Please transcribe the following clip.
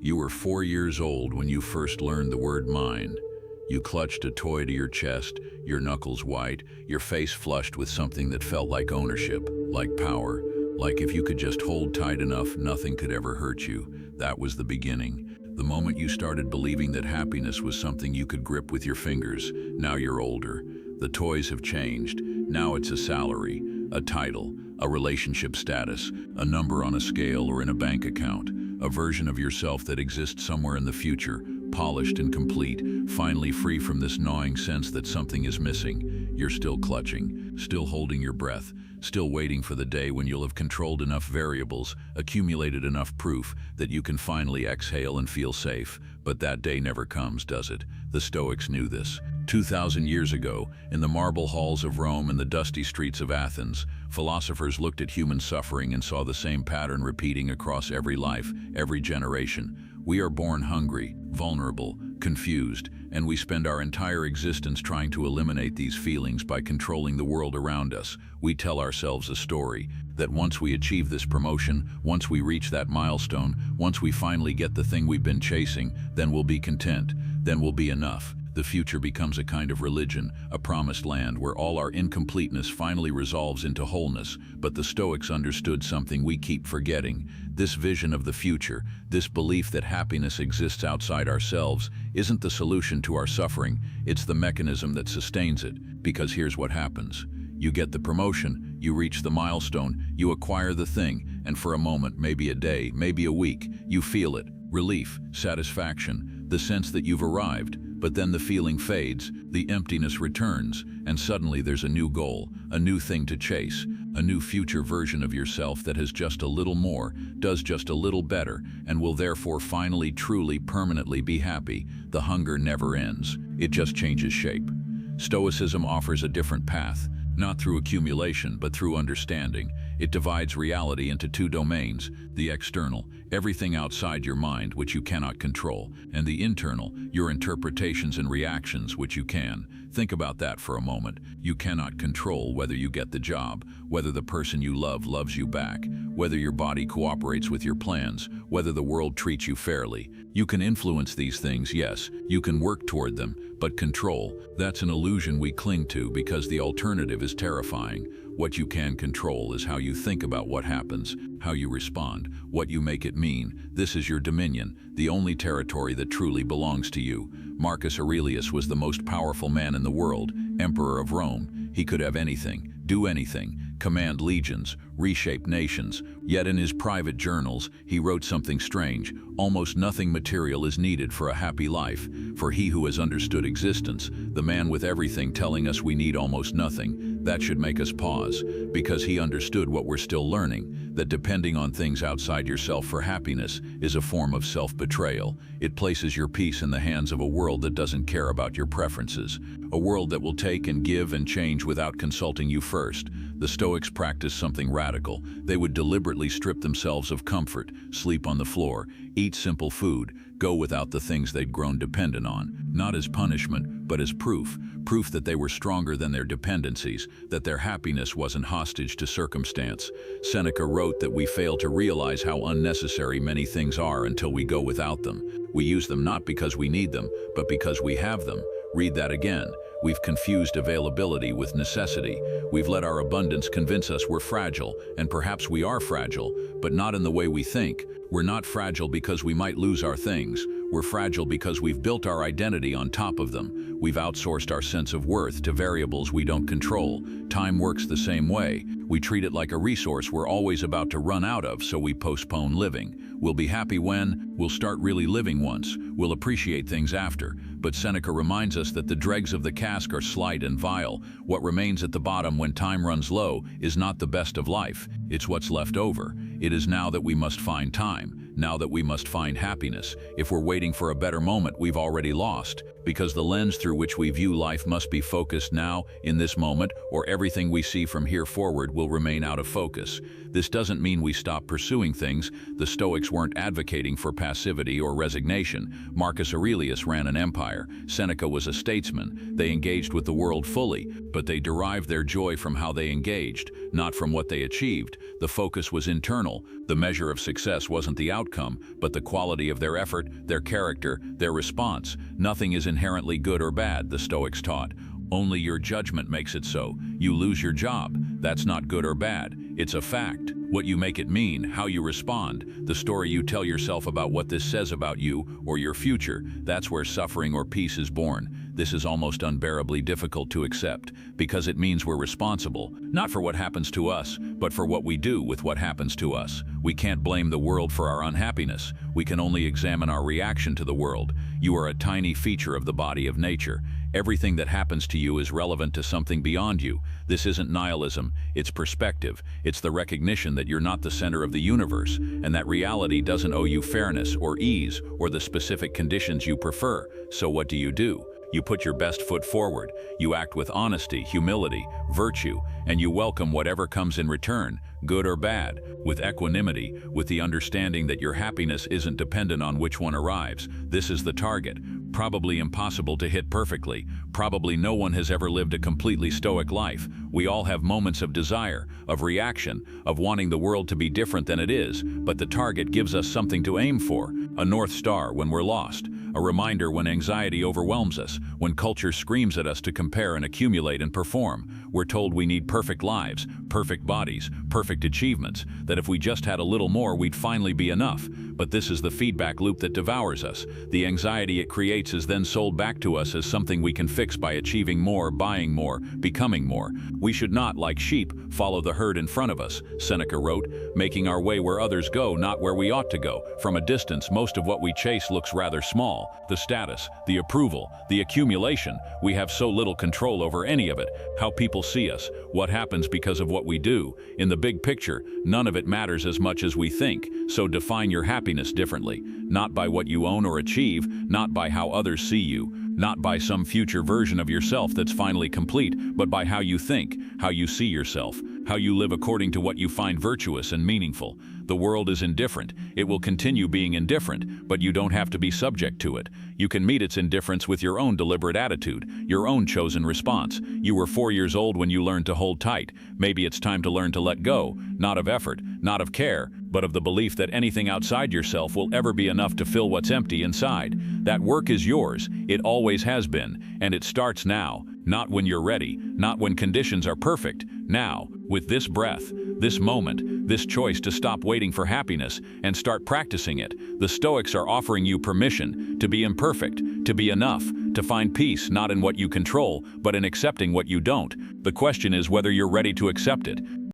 You were 4 years old when you first learned the word mine. You clutched a toy to your chest, your knuckles white, your face flushed with something that felt like ownership, like power, like if you could just hold tight enough, nothing could ever hurt you. That was the beginning. The moment you started believing that happiness was something you could grip with your fingers. Now you're older. The toys have changed. Now it's a salary, a title, a relationship status, a number on a scale or in a bank account, a version of yourself that exists somewhere in the future, polished and complete, finally free from this gnawing sense that something is missing. You're still clutching, still holding your breath, still waiting for the day when you'll have controlled enough variables, accumulated enough proof that you can finally exhale and feel safe. But that day never comes, does it? The Stoics knew this. 2,000 years ago, in the marble halls of Rome and the dusty streets of Athens, philosophers looked at human suffering and saw the same pattern repeating across every life, every generation. We are born hungry, vulnerable, confused, and we spend our entire existence trying to eliminate these feelings by controlling the world around us. We tell ourselves a story that once we achieve this promotion, once we reach that milestone, once we finally get the thing we've been chasing, then we'll be content, then we'll be enough. The future becomes a kind of religion, a promised land where all our incompleteness finally resolves into wholeness. But the Stoics understood something we keep forgetting. This vision of the future, this belief that happiness exists outside ourselves, isn't the solution to our suffering, it's the mechanism that sustains it. Because here's what happens. You get the promotion, you reach the milestone, you acquire the thing, and for a moment, maybe a day, maybe a week, you feel it. Relief, satisfaction, the sense that you've arrived. But then the feeling fades, the emptiness returns, and suddenly there's a new goal, a new thing to chase, a new future version of yourself that has just a little more, does just a little better, and will therefore finally, truly, permanently be happy. The hunger never ends. It just changes shape. Stoicism offers a different path, not through accumulation, but through understanding. It divides reality into two domains: the external, everything outside your mind which you cannot control, and the internal, your interpretations and reactions which you can. Think about that for a moment. You cannot control whether you get the job, whether the person you love loves you back, whether your body cooperates with your plans, whether the world treats you fairly. You can influence these things, yes, you can work toward them, but control, that's an illusion we cling to because the alternative is terrifying. What you can control is how you think about what happens, how you respond, what you make it mean. This is your dominion, the only territory that truly belongs to you. Marcus Aurelius was the most powerful man in the world, emperor of Rome. He could have anything, do anything, command legions, reshape nations. Yet in his private journals, he wrote something strange. Almost nothing material is needed for a happy life. For he who has understood existence, the man with everything telling us we need almost nothing, that should make us pause, because he understood what we're still learning, that depending on things outside yourself for happiness is a form of self-betrayal. It places your peace in the hands of a world that doesn't care about your preferences, a world that will take and give and change without consulting you first. The Stoics practiced something radical. They would deliberately strip themselves of comfort, sleep on the floor, eat simple food, go without the things they'd grown dependent on, not as punishment, but as proof that they were stronger than their dependencies, that their happiness wasn't hostage to circumstance. Seneca wrote that we fail to realize how unnecessary many things are until we go without them. We use them not because we need them, but because we have them. Read that again. We've confused availability with necessity. We've let our abundance convince us we're fragile, and perhaps we are fragile, but not in the way we think. We're not fragile because we might lose our things. We're fragile because we've built our identity on top of them. We've outsourced our sense of worth to variables we don't control. Time works the same way. We treat it like a resource we're always about to run out of, so we postpone living. We'll be happy when we'll start really living once. We'll appreciate things after. But Seneca reminds us that the dregs of the cask are slight and vile. What remains at the bottom when time runs low is not the best of life. It's what's left over. It is now that we must find time, now that we must find happiness. If we're waiting for a better moment, we've already lost, because the lens through which we view life must be focused now, in this moment, or everything we see from here forward will remain out of focus. This doesn't mean we stop pursuing things. The Stoics weren't advocating for passivity or resignation. Marcus Aurelius ran an empire. empire. Seneca was a statesman. They engaged with the world fully, but they derived their joy from how they engaged, not from what they achieved. The focus was internal. The measure of success wasn't the outcome, but the quality of their effort, their character, their response. Nothing is inherently good or bad, the Stoics taught. Only your judgment makes it so. You lose your job. That's not good or bad. It's a fact. What you make it mean, how you respond, the story you tell yourself about what this says about you or your future, that's where suffering or peace is born. This is almost unbearably difficult to accept, because it means we're responsible, not for what happens to us, but for what we do with what happens to us. We can't blame the world for our unhappiness. We can only examine our reaction to the world. You are a tiny feature of the body of nature. Everything that happens to you is relevant to something beyond you. This isn't nihilism, it's perspective. It's the recognition that you're not the center of the universe, and that reality doesn't owe you fairness or ease or the specific conditions you prefer. So what do? You put your best foot forward. You act with honesty, humility, virtue, and you welcome whatever comes in return, good or bad, with equanimity, with the understanding that your happiness isn't dependent on which one arrives. This is the target. Probably impossible to hit perfectly. Probably no one has ever lived a completely stoic life. We all have moments of desire, of reaction, of wanting the world to be different than it is, but the target gives us something to aim for, a North Star when we're lost, a reminder when anxiety overwhelms us, when culture screams at us to compare and accumulate and perform. We're told we need perfect lives, perfect bodies, perfect achievements, that if we just had a little more, we'd finally be enough. But this is the feedback loop that devours us. The anxiety it creates is then sold back to us as something we can fix by achieving more, buying more, becoming more. We should not, like sheep, follow the herd in front of us, Seneca wrote, making our way where others go, not where we ought to go. From a distance, most of what we chase looks rather small. The status, the approval, the accumulation. We have so little control over any of it. How people see us, what happens because of what we do. In the big picture, none of it matters as much as we think. So define your happiness differently. Not by what you own or achieve, not by how others see you, not by some future version of yourself that's finally complete, but by how you think, how you see yourself, how you live according to what you find virtuous and meaningful. The world is indifferent. It will continue being indifferent, but you don't have to be subject to it. You can meet its indifference with your own deliberate attitude, your own chosen response. You were 4 years old when you learned to hold tight. Maybe it's time to learn to let go, not of effort, not of care, but of the belief that anything outside yourself will ever be enough to fill what's empty inside. That work is yours. It always has been, and it starts now. Not when you're ready, not when conditions are perfect. Now, with this breath, this moment, this choice to stop waiting for happiness and start practicing it. The Stoics are offering you permission to be imperfect, to be enough, to find peace not in what you control, but in accepting what you don't. The question is whether you're ready to accept it.